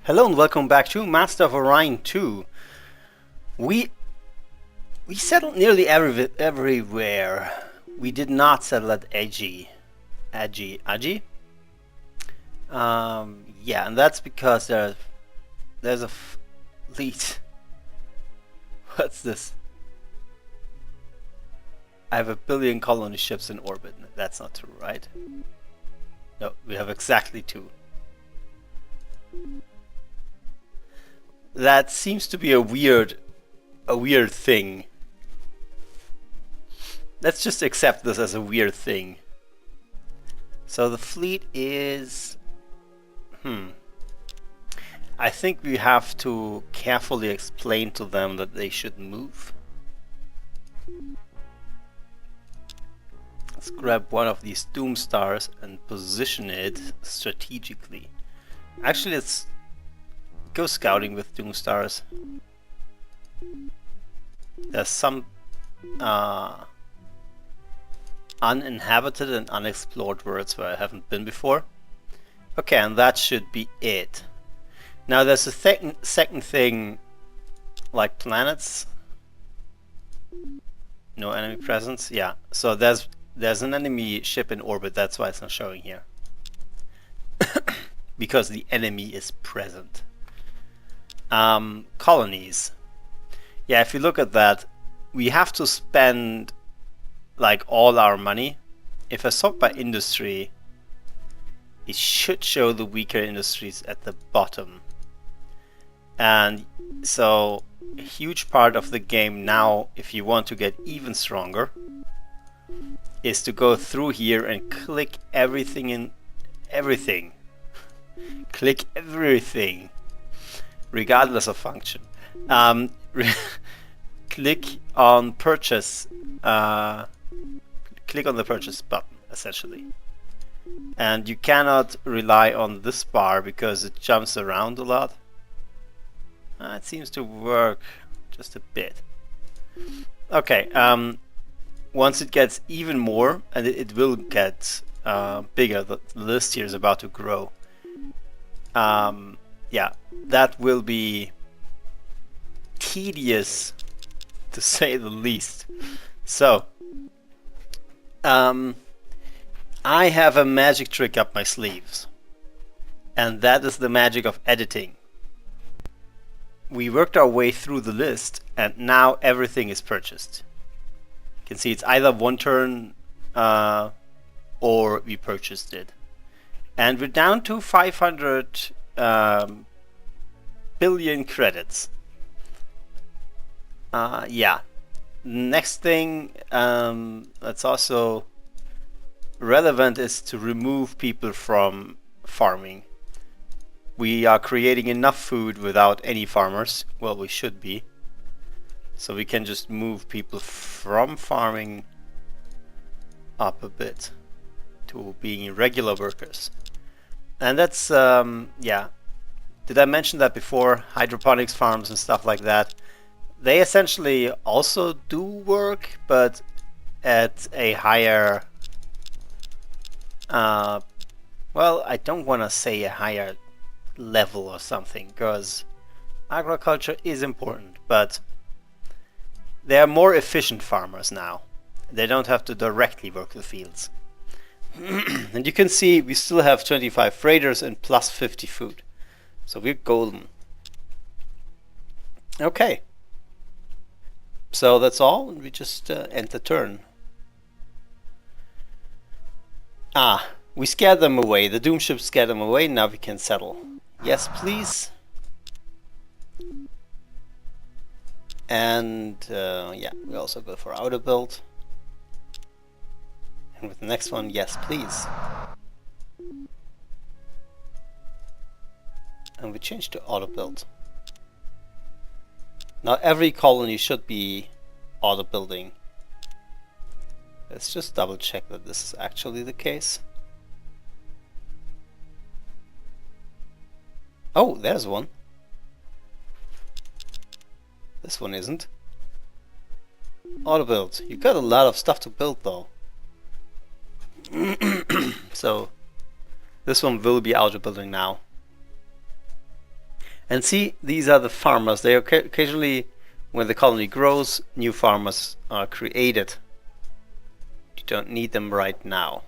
Hello and welcome back to Master of Orion II. We settled nearly everywhere. We did not settle at Agi. Yeah, and that's because there's a fleet. What's this? I have 1 billion colony ships in orbit. That's not true, right? No, we have exactly 2. That seems to be a weird thing. Let's just accept this as a weird thing. So the fleet is... I think we have to carefully explain to them that they should move. Let's grab one of these Doom Stars and position it strategically. Actually, let's go scouting with Doom Stars. There's some uninhabited and unexplored worlds where I haven't been before. Okay, and that should be it. Now there's a second thing, like planets. No enemy presence. Yeah, so there's an enemy ship in orbit. That's why it's not showing here. Because the enemy is present. Colonies. Yeah, if you look at that, we have to spend like all our money. If I sort by industry, it should show the weaker industries at the bottom. And so a huge part of the game now, if you want to get even stronger, is to go through here and click everything in everything. Click everything, regardless of function. Click on purchase. Click on the purchase button, essentially. And you cannot rely on this bar because it jumps around a lot. It seems to work just a bit. Okay, once it gets even more, and it will get bigger, the list here is about to grow. Yeah, that will be tedious to say the least. So, I have a magic trick up my sleeves, and that is the magic of editing. We worked our way through the list, and now everything is purchased. You can see it's either one turn or we purchased it. And we're down to 500 billion credits. Yeah. Next thing that's also relevant is to remove people from farming. We are creating enough food without any farmers. Well, we should be. So we can just move people from farming up a bit to being regular workers. And that's, yeah. Did I mention that before? Hydroponics farms and stuff like that. They essentially also do work, but at a higher... well, I don't want to say a higher level or something, because agriculture is important, but they are more efficient farmers now. They don't have to directly work the fields. And you can see we still have 25 freighters and plus 50 food. So we're golden. Okay. So that's all, and we just end the turn. We scared them away. The Doom ships scared them away. Now we can settle. Yes, please. And yeah, we also go for auto build. And with the next one, yes, please. And we change to auto build. Now every colony should be auto building. Let's just double check that this is actually the case. Oh, there's one. This one isn't. Auto build. You've got a lot of stuff to build though. So this one will be auto building now. And see, these are the farmers. They occasionally, when the colony grows, new farmers are created. You don't need them right now.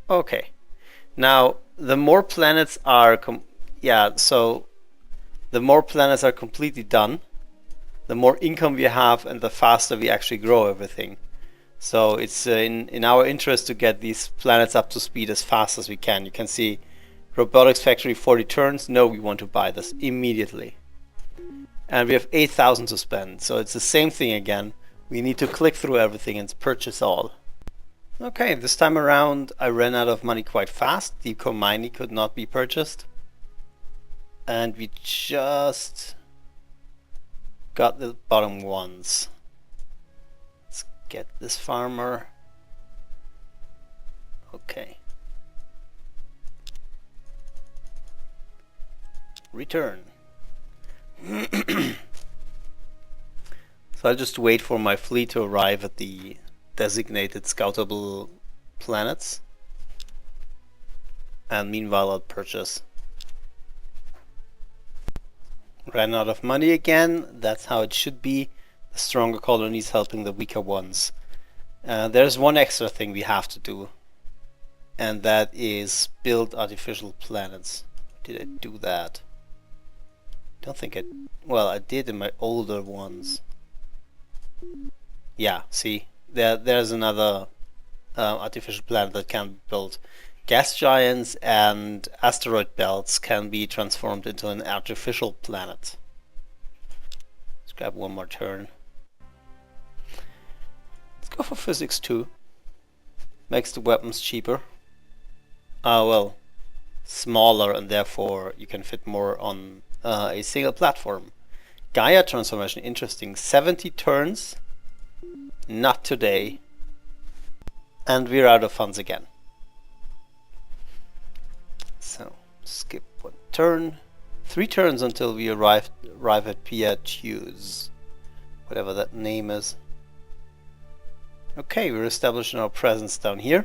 Okay. Now, the more planets are the more planets are completely done, the more income we have and the faster we actually grow everything. So it's in our interest to get these planets up to speed as fast as we can. You can see Robotics Factory 40 turns. No, we want to buy this immediately. And we have 8,000 to spend. So it's the same thing again. We need to click through everything and purchase all. Okay, this time around I ran out of money quite fast. Deep core mining could not be purchased. And we just got the bottom ones. Let's get this farmer. Okay. Return. So I'll just wait for my fleet to arrive at the designated scoutable planets. And meanwhile I'll purchase. Ran out of money again. That's how it should be. The stronger colonies helping the weaker ones. There's one extra thing we have to do. And that is build artificial planets. Did I do that? Don't think I... Well, I did in my older ones. Yeah, see? There's another artificial planet that can be built. Gas giants and asteroid belts can be transformed into an artificial planet. Let's grab one more turn. Let's go for physics 2. Makes the weapons cheaper. Well, smaller, and therefore you can fit more on a single platform. Gaia transformation, interesting. 70 turns. Not today. And we're out of funds again. So, skip one turn. 3 turns until we arrive at Piatus. Whatever that name is. Okay, we're establishing our presence down here.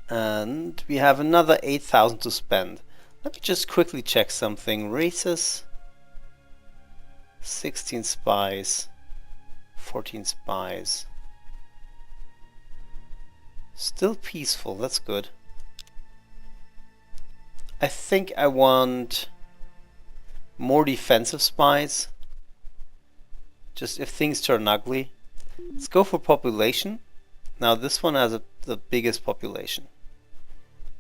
And we have another 8,000 to spend. Let me just quickly check something. Races. 16 spies. 14 spies. Still peaceful, that's good. I think I want more defensive spies. Just if things turn ugly. Let's go for population. Now this one has the biggest population.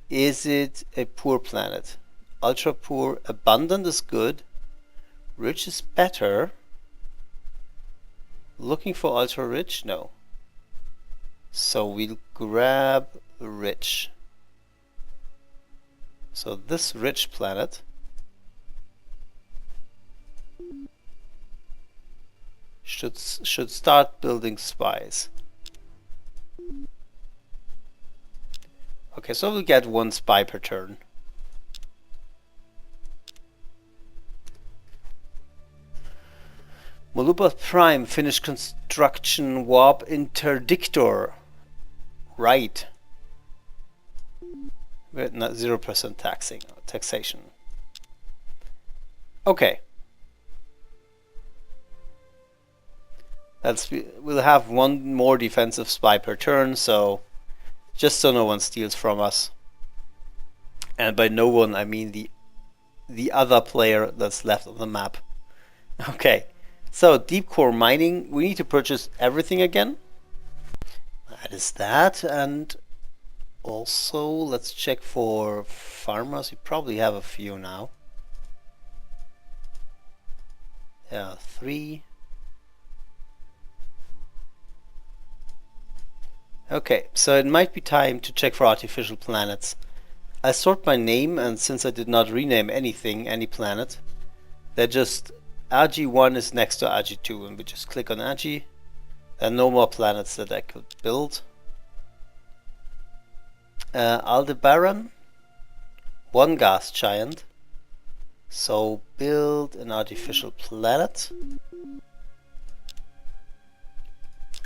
Is it a poor planet? Ultra poor. Abundant is good. Rich is better. Looking for ultra rich? No. So we'll grab rich. So this rich planet should start building spies. Okay, so we'll get 1 spy per turn. Molupa Prime finished construction. Warp interdictor. Right. We're at 0% taxation. Okay. We'll have 1 more defensive spy per turn, so just so no one steals from us. And by no one I mean the other player that's left on the map. Okay. So deep core mining, we need to purchase everything again. That is that, and also let's check for farmers. We probably have a few now. Yeah, 3. Okay, so it might be time to check for artificial planets. I sort by name, and since I did not rename anything, any planet, they're just AG1 is next to AG2, and we just click on AG. There are no more planets that I could build. Aldebaran, 1 gas giant. So build an artificial planet.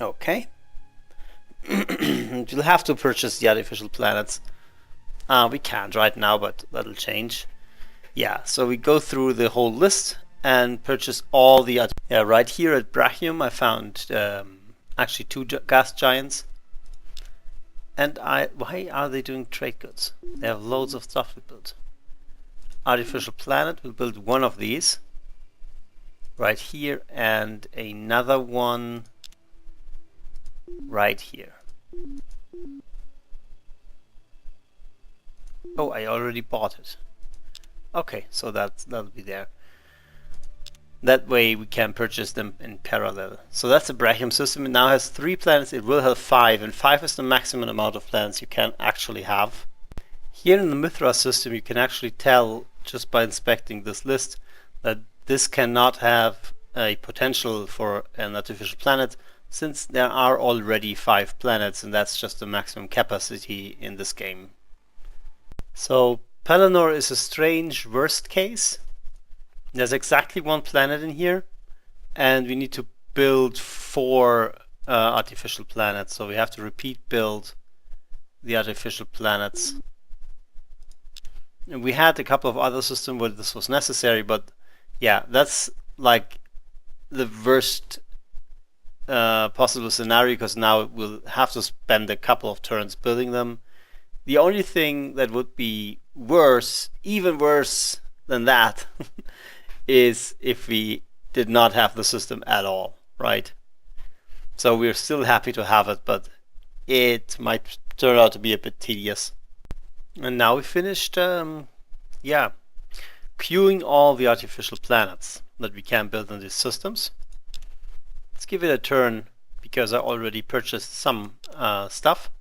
Okay. You'll have to purchase the artificial planets. We can't right now, but that'll change. Yeah, so we go through the whole list and purchase all the... Yeah, right here at Brachium I found actually 2 gas giants. And why are they doing trade goods? They have loads of stuff to build. Artificial planet, we'll build one of these right here and another one right here. Oh, I already bought it. Okay, so that'll be there. That way we can purchase them in parallel. So that's the Brachium system. It now has 3 planets. It will have 5, and 5 is the maximum amount of planets you can actually have. Here in the Mithra system you can actually tell just by inspecting this list that this cannot have a potential for an artificial planet, since there are already 5 planets and that's just the maximum capacity in this game. So Pelennor is a strange worst case. There's exactly 1 planet in here and we need to build 4 artificial planets, so we have to repeat build the artificial planets. And we had a couple of other systems where this was necessary, but yeah, that's like the worst possible scenario, because now we'll have to spend a couple of turns building them. The only thing that would be worse, even worse than that, is if we did not have the system at all, right? So we're still happy to have it, but it might turn out to be a bit tedious. And now we finished, queuing all the artificial planets that we can build in these systems. Let's give it a turn, because I already purchased some stuff.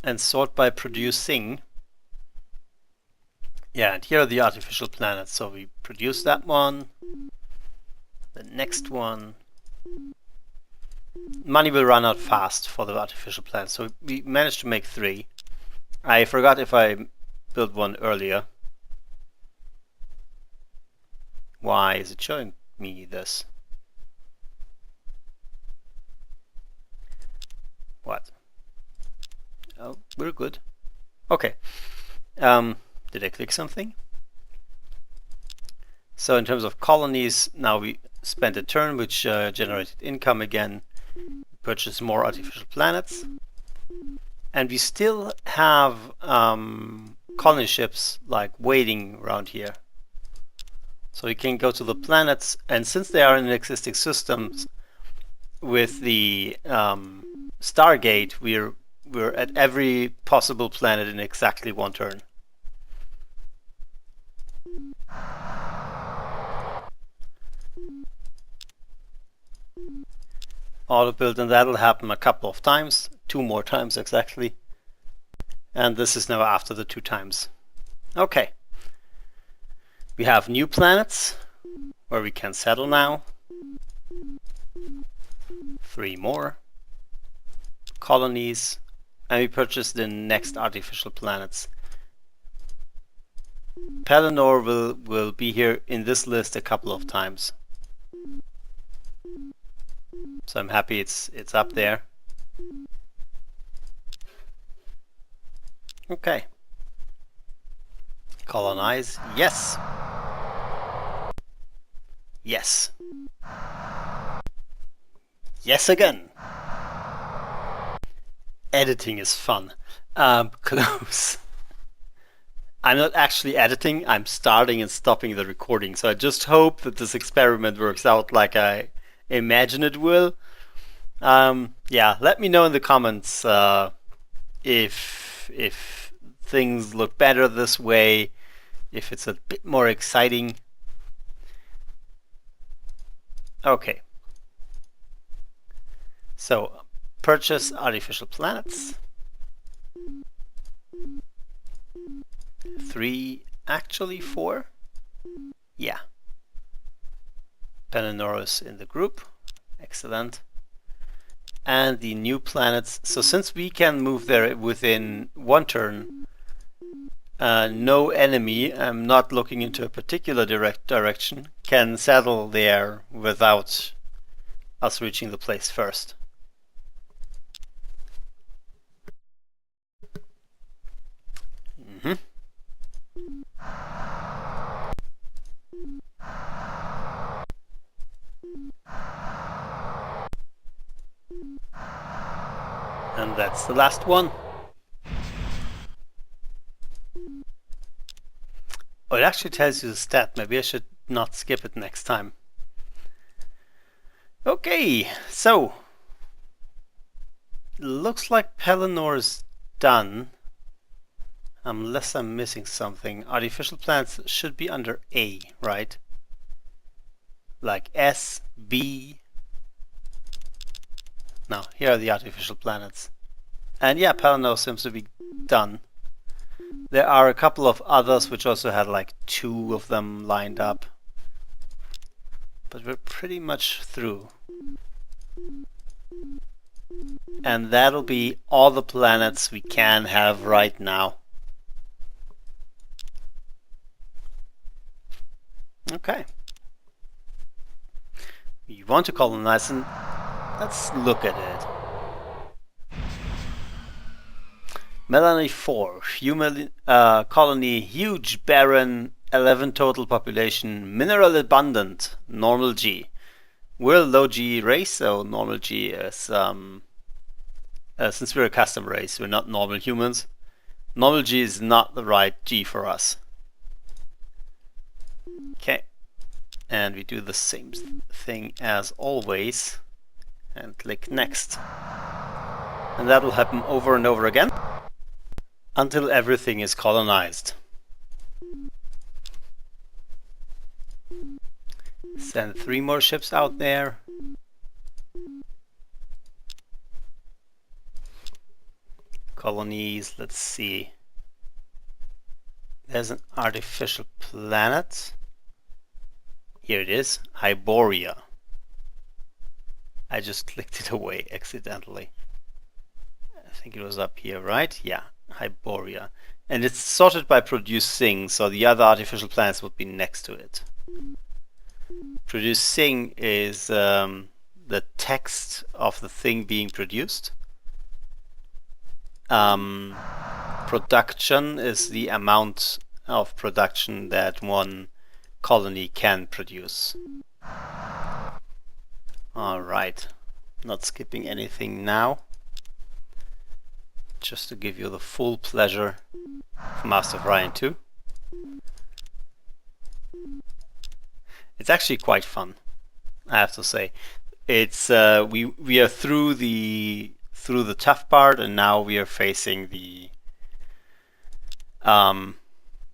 And sort by producing. Yeah, and here are the artificial planets. So we produce that one, the next one. Money will run out fast for the artificial planets, so we managed to make 3. I forgot if I built one earlier. Why is it showing me this? What? Oh, we're good. Okay. Did I click something? So in terms of colonies, now we spent a turn which generated income again, purchased more artificial planets, and we still have colony ships like waiting around here. So we can go to the planets, and since they are in existing systems with the Stargate, we're at every possible planet in exactly 1 turn. Auto build, and that'll happen a couple of times, 2 more times exactly. And this is now after the 2 times. Okay. We have new planets where we can settle now. 3 more colonies, and we purchase the next artificial planets. Pelennor will be here in this list a couple of times. So I'm happy it's up there. Okay. Colonize. Yes. Yes. Yes again. Editing is fun. Close. I'm not actually editing, I'm starting and stopping the recording. So I just hope that this experiment works out like I imagine it will. Yeah, let me know in the comments if things look better this way, if it's a bit more exciting. Okay. So, purchase artificial planets. 3, actually 4. Yeah. Pelennor is in the group. Excellent. And the new planets. So since we can move there within 1 turn, no enemy, I'm not looking into a particular direction, can settle there without us reaching the place first. Mm-hmm. And that's the last one. Oh, it actually tells you the stat. Maybe I should not skip it next time. Okay, so looks like Pelennor is done. Unless I'm missing something. Artificial planets should be under A, right? Like S, B. No, here are the artificial planets. And yeah, Pelennor seems to be done. There are a couple of others which also had like 2 of them lined up. But we're pretty much through. And that'll be all the planets we can have right now. Okay. You want to colonize, and let's look at it. Melanie 4, human colony, huge, barren, 11 total population, mineral abundant, normal G. We're a low G race, so normal G is, since we're a custom race, we're not normal humans. Normal G is not the right G for us. Okay, and we do the same thing as always, and click next. And that'll happen over and over again until everything is colonized. Send 3 more ships out there. Colonies, let's see. There's an artificial planet. Here it is, Hyboria. I just clicked it away accidentally. I think it was up here, right? Yeah, Hyboria. And it's sorted by producing, so the other artificial planets would be next to it. Producing is the text of the thing being produced. Production is the amount of production that one colony can produce. Alright, not skipping anything now. Just to give you the full pleasure of Master of Orion II. It's actually quite fun, I have to say. It's we are through the tough part, and now we are facing the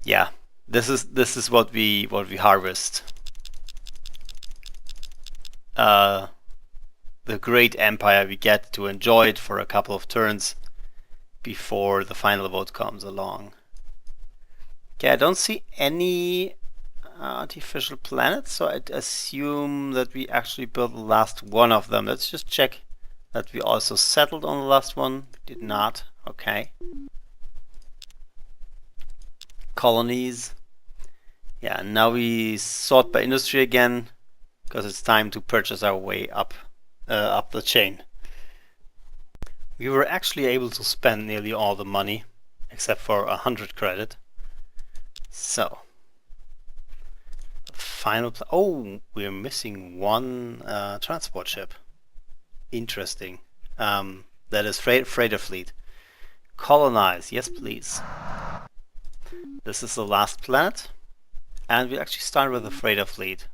yeah, this is what we harvest. The great empire, we get to enjoy it for a couple of turns before the final vote comes along. Okay, I don't see any artificial planets, so I'd assume that we actually built the last one of them. Let's just check that we also settled on the last one. We did not. Okay. Colonies. Yeah, now we sort by industry again, because it's time to purchase our way up the chain. We were actually able to spend nearly all the money, except for 100 credit. So, final. Oh, we're missing one transport ship. Interesting. That is freighter fleet. Colonize, yes please. This is the last planet, and we actually start with the freighter fleet.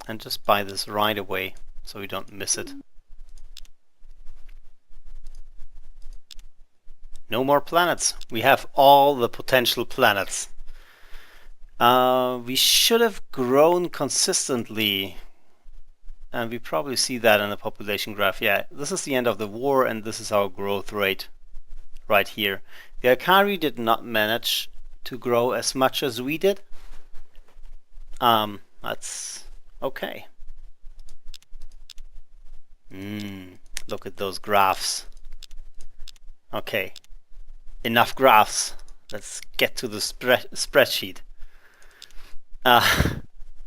And just buy this right away, so we don't miss it. No more planets. We have all the potential planets. We should have grown consistently, and we probably see that in the population graph. Yeah, this is the end of the war, and this is our growth rate right here. The Akari did not manage to grow as much as we did. That's okay. Look at those graphs. Okay, enough graphs. Let's get to the spreadsheet.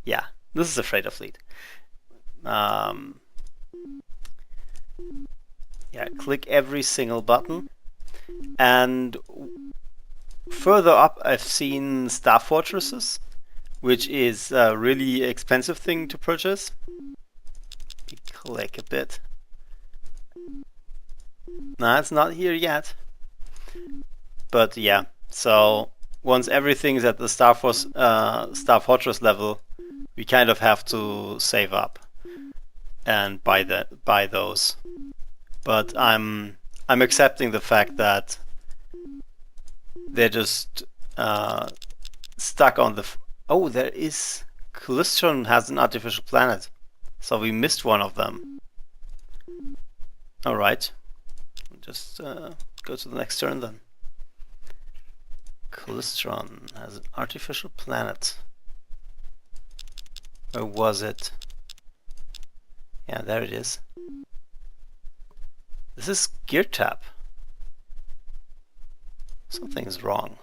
Yeah, this is a freighter fleet. Yeah, click every single button, and Further up, I've seen star fortresses, which is a really expensive thing to purchase. Click a bit. No, it's not here yet. But yeah, so once everything is at the Star Fortress level, we kind of have to save up and buy those. But I'm accepting the fact that they're just stuck on the. Oh, there is. Calistron has an artificial planet, so we missed one of them. All right, just go to the next turn then. Calistron has an artificial planet. Where was it? Yeah, there it is. This is gear tap. Something is wrong.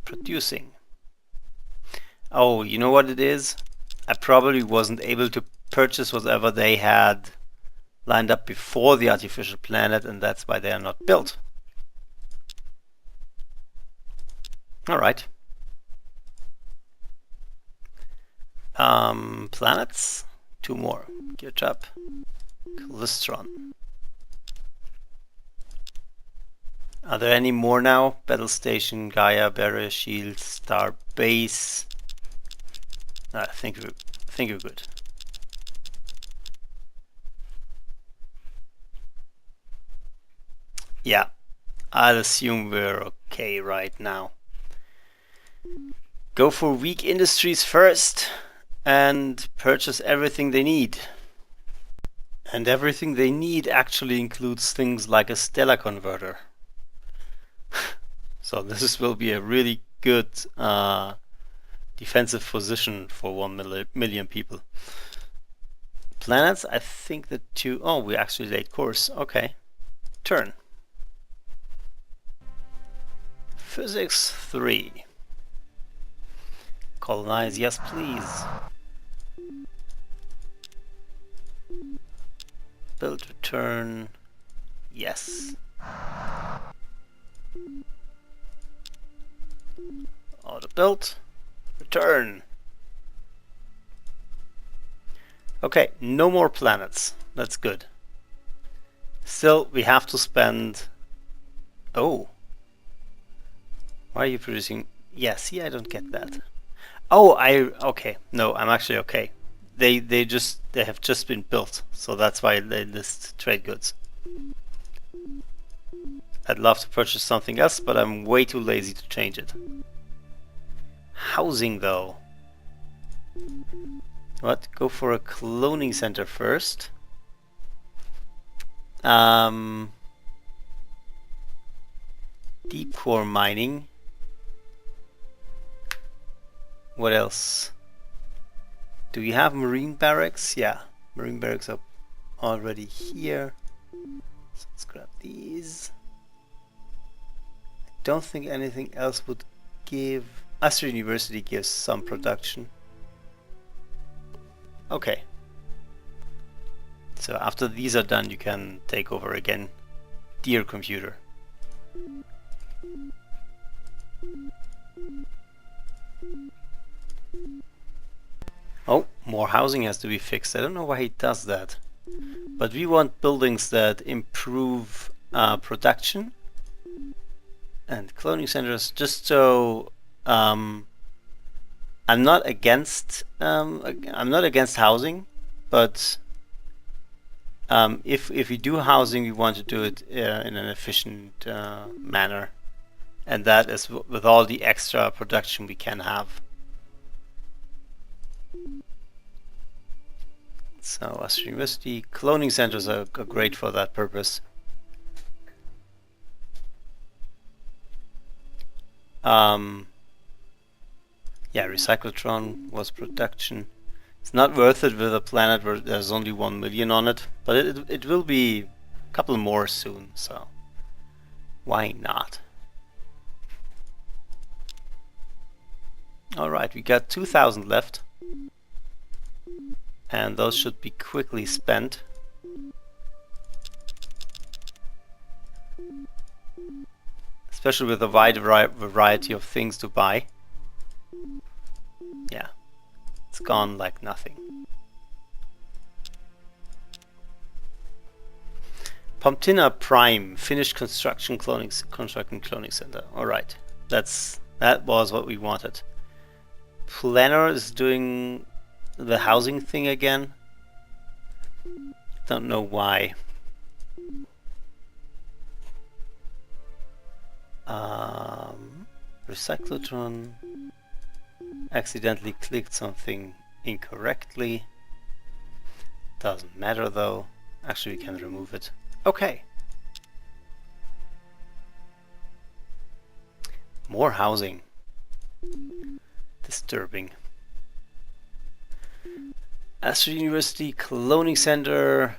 Producing. Oh, you know what it is? I probably wasn't able to purchase whatever they had lined up before the artificial planet, and that's why they are not built. Alright. Planets. 2 more. Gear tap. Calistron. Are there any more now? Battle Station, Gaia, Barrier Shield, Star Base. I think we're good. Yeah, I'll assume we're okay right now. Go for weak industries first and purchase everything they need. And everything they need actually includes things like a stellar converter. So this will be a really good defensive position for 1 million people. Planets, I think the 2... Oh, we actually laid course. Okay. Turn. Physics 3. Colonize, yes please. Build, return, yes. Auto build, return. Okay, no more planets. That's good. Still, we have to spend... Oh. Why are you producing... Yeah, see, I don't get that. Oh, okay. No, I'm actually okay. They have just been built, so that's why they list trade goods. I'd love to purchase something else, but I'm way too lazy to change it. Housing, though. What? Go for a cloning center first. Deep core mining. What else? Do we have marine barracks? Yeah, marine barracks are already here. So let's grab these. I don't think anything else would give... Astra University gives some production. Okay. So after these are done, you can take over again. Dear computer. Oh, more housing has to be fixed. I don't know why he does that. But we want buildings that improve production and cloning centers, just so I'm not against housing, but if we do housing, we want to do it in an efficient manner, and that is with all the extra production we can have. So Astra University cloning centers are great for that purpose. Yeah, Recyclotron was production. It's not worth it with a planet where there's only 1 million on it, but it will be a couple more soon, so why not? Alright, we got 2,000 left, and those should be quickly spent. especially with a wide variety of things to buy. Yeah, it's gone like nothing. Pomptina Prime, finished constructing cloning center. All right, that was what we wanted. Planner is doing the housing thing again. Don't know why. Recyclotron accidentally clicked something incorrectly. Doesn't matter though. Actually, we can remove it. Okay. More housing. Disturbing. Astro University Cloning Center.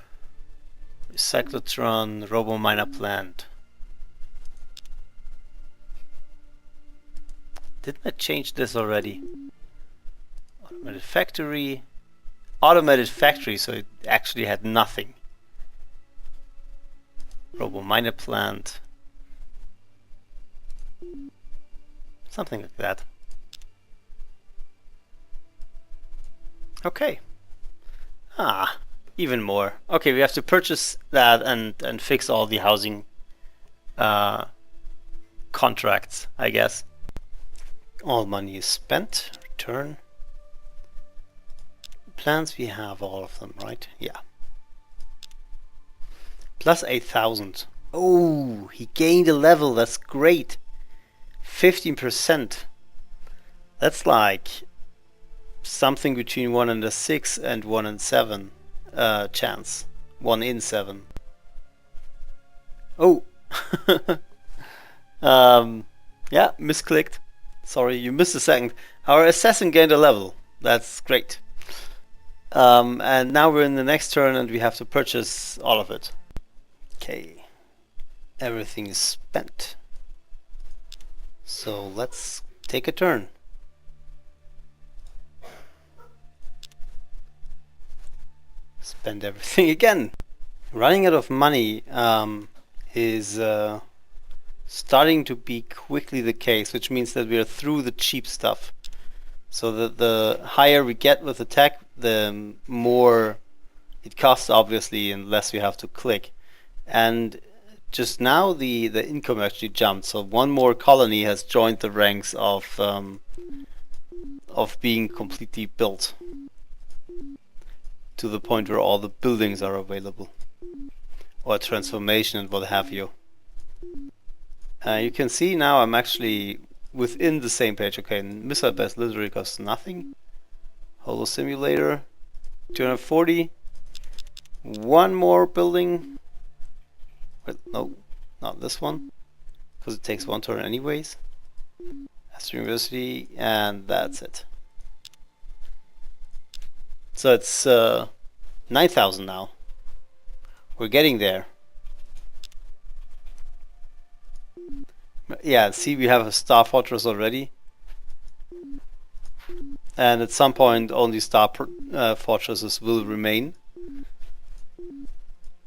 Recyclotron RoboMiner plant. Didn't I change this already? Automated factory. Automated factory, so it actually had nothing. RoboMiner plant. Something like that. Okay. Even more. Okay, we have to purchase that and fix all the housing contracts, I guess. All money is spent. Return. Plans, we have all of them, right? Yeah. Plus 8,000. Oh, he gained a level. That's great. 15%. That's like something between 1 and a 6 and 1 and 7 chance. 1 in 7. Oh. Yeah, misclicked. Sorry, you missed a second. Our assassin gained a level. That's great. And now we're in the next turn and we have to purchase all of it. Okay. Everything is spent. So let's take a turn. Spend everything again. Running out of money is starting to be quickly the case, which means that we are through the cheap stuff. So the higher we get with the tech, the more it costs, obviously, and less we have to click. And just now the income actually jumped. So one more colony has joined the ranks of being completely built to the point where all the buildings are available, or transformation and what have you. You can see now I'm actually within the same page. Okay, missile base literally costs nothing. Holo simulator, 240. One more building. Wait, no, not this one, because it takes one turn anyways. Astro University, and that's it. So it's 9,000 now. We're getting there. Yeah, see, we have a Star Fortress already. And at some point only Star Fortresses will remain.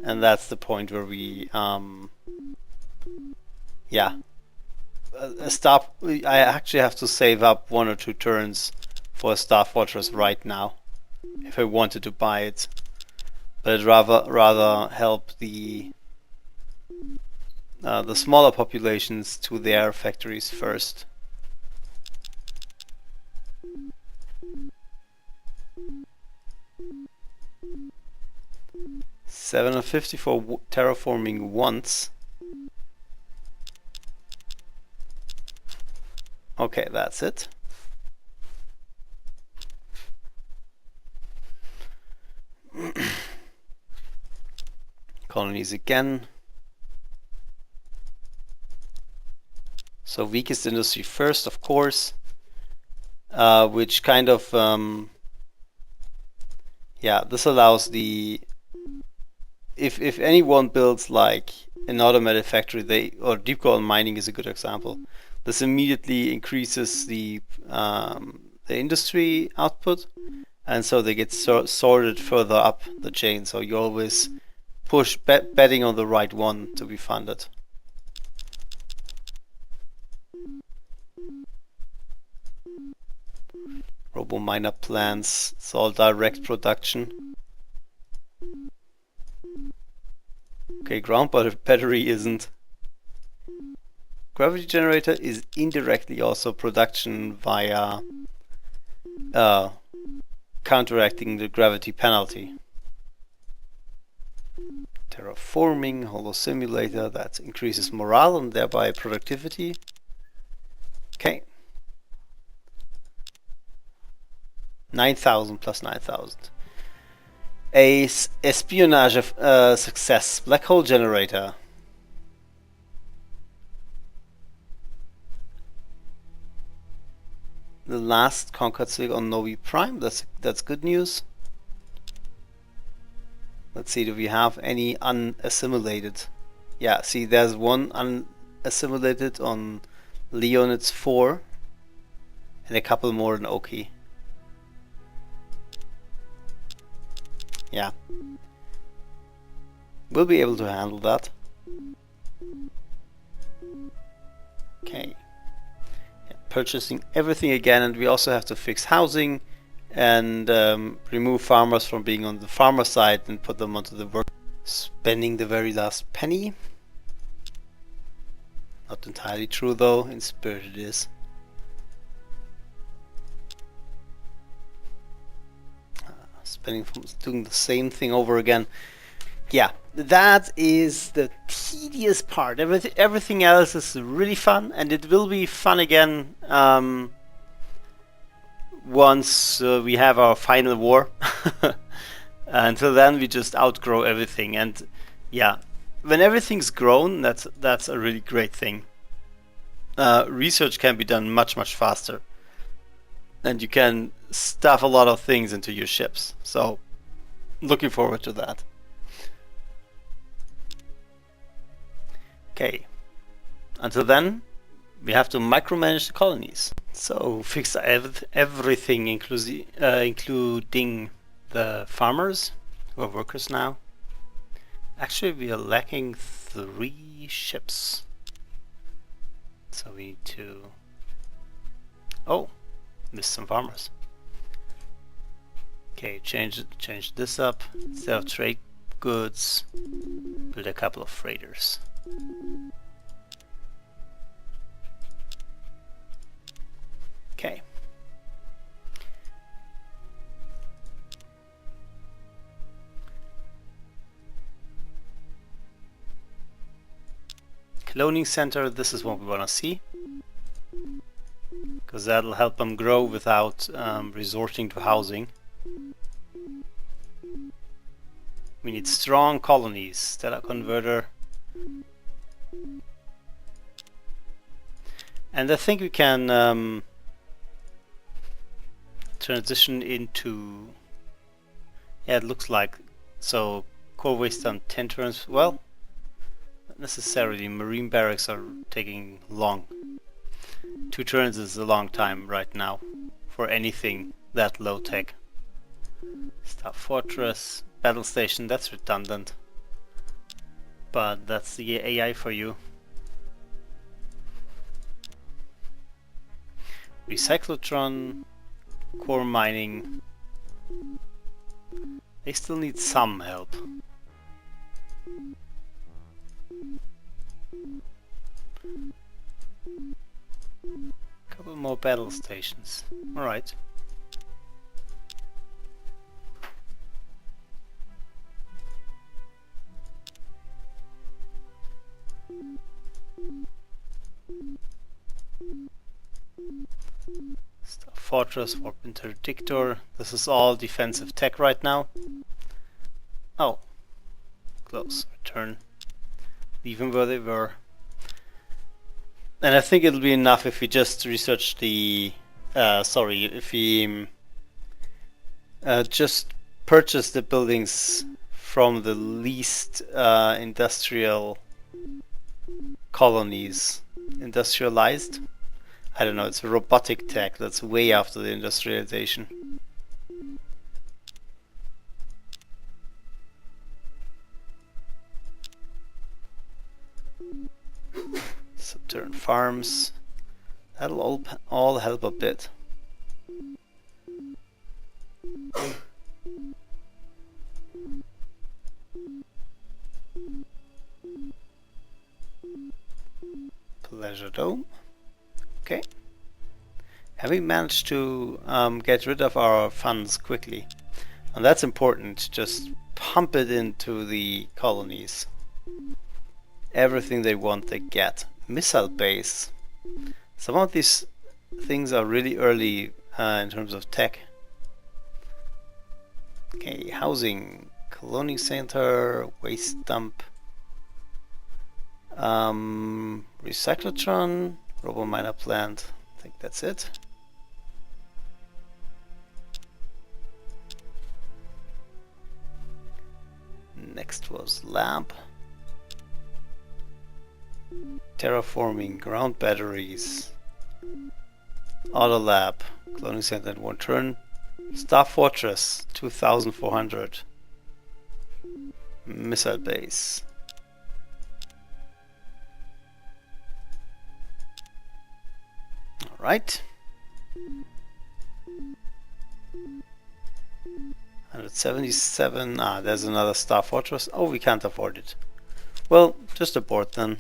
And that's the point where we, yeah. I actually have to save up 1 or 2 turns for a Star Fortress right now, if I wanted to buy it. But I'd rather help the smaller populations to their factories first. $750 for terraforming once. Okay, that's it. Colonies again. So weakest industry first, of course, which kind of yeah, this allows the if anyone builds like an automated factory, or deep column mining is a good example. This immediately increases the industry output, and so they get sorted further up the chain. So you always push betting on the right one to be funded. Robo miner plants. It's all direct production. Okay, ground battery isn't. Gravity generator is indirectly also production via counteracting the gravity penalty. Terraforming, holo simulator, that increases morale and thereby productivity. Okay. 9,000 plus 9,000. A espionage success, black hole generator. The last conquered city on Novi Prime, that's good news. Let's see, do we have any unassimilated? Yeah, see, there's one unassimilated on Leonid's 4 and a couple more in Oki. Yeah. We'll be able to handle that. Okay. Yeah, purchasing everything again, and we also have to fix housing and remove farmers from being on the farmer side and put them onto the work. Spending the very last penny. Not entirely true though, in spirit it is. Spending from doing the same thing over again. Yeah, that is the tedious part. Everything else is really fun, and it will be fun again once we have our final war. Until then, we just outgrow everything, and yeah, when everything's grown, that's a really great thing. Research can be done much faster, and you can stuff a lot of things into your ships. So, looking forward to that. Okay. Until then, we have to micromanage the colonies. So fix everything, including the farmers, who are workers now. Actually, we are lacking 3 ships. So we need to... Oh, missed some farmers. Okay, change this up. Instead of trade goods, build a couple of freighters. Okay. Cloning center, this is what we want to see, because that'll help them grow without resorting to housing. We need strong colonies. Stellar converter. And I think we can transition into... Yeah, it looks like... So, core waste on 10 turns. Well, not necessarily. Marine barracks are taking long. 2 turns is a long time right now for anything that low tech. Star Fortress, Battle Station, that's redundant. But that's the AI for you. Recyclotron, core mining. They still need some help. Couple more battle stations. Alright. Star Fortress, Warp Interdictor. This is all defensive tech right now. Oh. Close. Return. Leave them where they were. And I think it'll be enough if we just research the... if we just purchase the buildings from the least industrial colonies. Industrialized? I don't know, it's a robotic tech that's way after the industrialization. Subterran farms. That'll all help a bit. leisure dome. Okay. And we managed to get rid of our funds quickly. And that's important. Just pump it into the colonies. Everything they want, they get. Missile base. Some of these things are really early in terms of tech. Okay, housing, colony center, waste dump, recyclotron, robo-miner plant. I think that's it. Next was lab. Terraforming, ground batteries, auto lab, cloning center in 1 turn, Star Fortress 2400, missile base. Alright. 177. There's another Star Fortress. Oh, we can't afford it. Well, just abort then.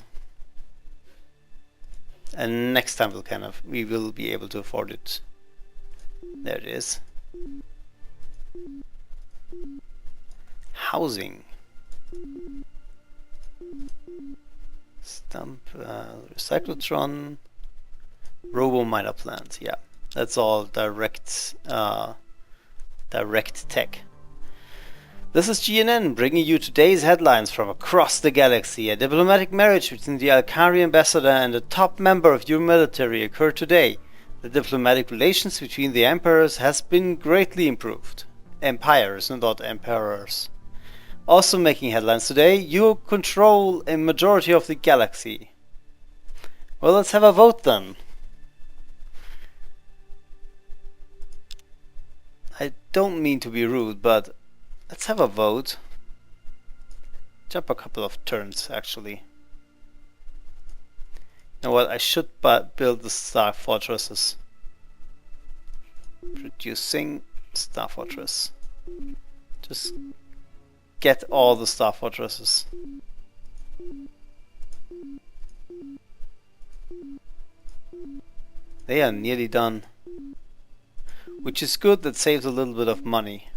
And next time we will be able to afford it. There it is. Housing. Stump, recyclotron, robo-miner plant. Yeah, that's all direct tech. This is GNN bringing you today's headlines from across the galaxy. A diplomatic marriage between the Alkari ambassador and a top member of your military occurred today. The diplomatic relations between the emperors has been greatly improved. Empires, not emperors. Also making headlines today, you control a majority of the galaxy. Well, let's have a vote then. I don't mean to be rude, but let's have a vote. Jump a couple of turns, actually. You know what? I should build the Star Fortresses. Producing Star Fortress. Just get all the Star Fortresses. They are nearly done. Which is good, that saves a little bit of money.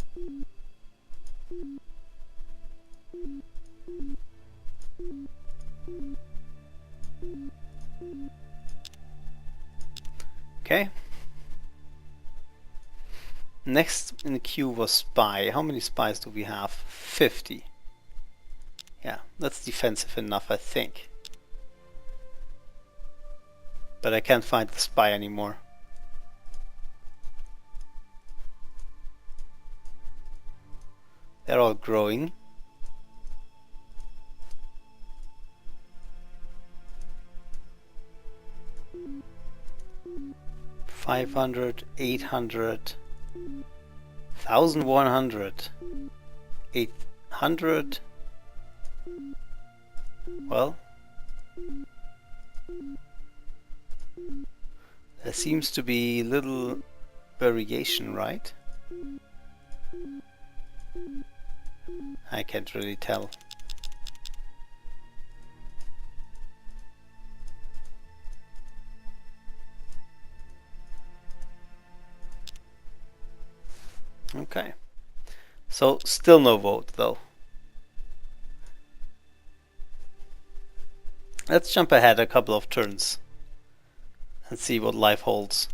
Okay. Next in the queue was spy. How many spies do we have? 50. Yeah, that's defensive enough, I think. But I can't find the spy anymore. They're all growing. $500, $800, $1,100, $800. Well, there seems to be little variation, right? I can't really tell. Okay, so still no vote though. Let's jump ahead a couple of turns and see what life holds.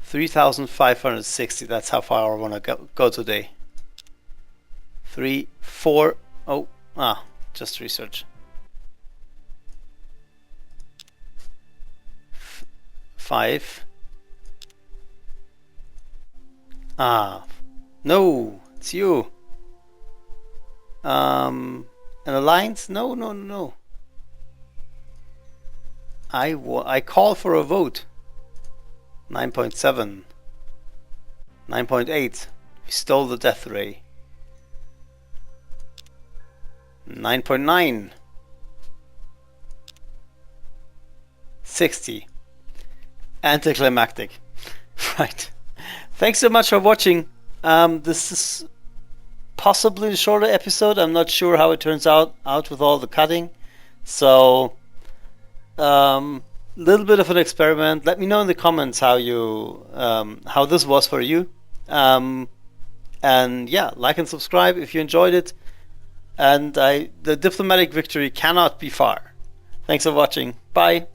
3,560, that's how far I want to go today. 3, 4, just research. 5. No, it's you. An alliance? No. I call for a vote. 9.7. 9.8. We stole the death ray. 9.9. 60. Anticlimactic. Right. Thanks so much for watching. This is possibly a shorter episode. I'm not sure how it turns out with all the cutting. So, little bit of an experiment. Let me know in the comments how this was for you. Um, and yeah, like and subscribe if you enjoyed it. And the diplomatic victory cannot be far. Thanks for watching. Bye.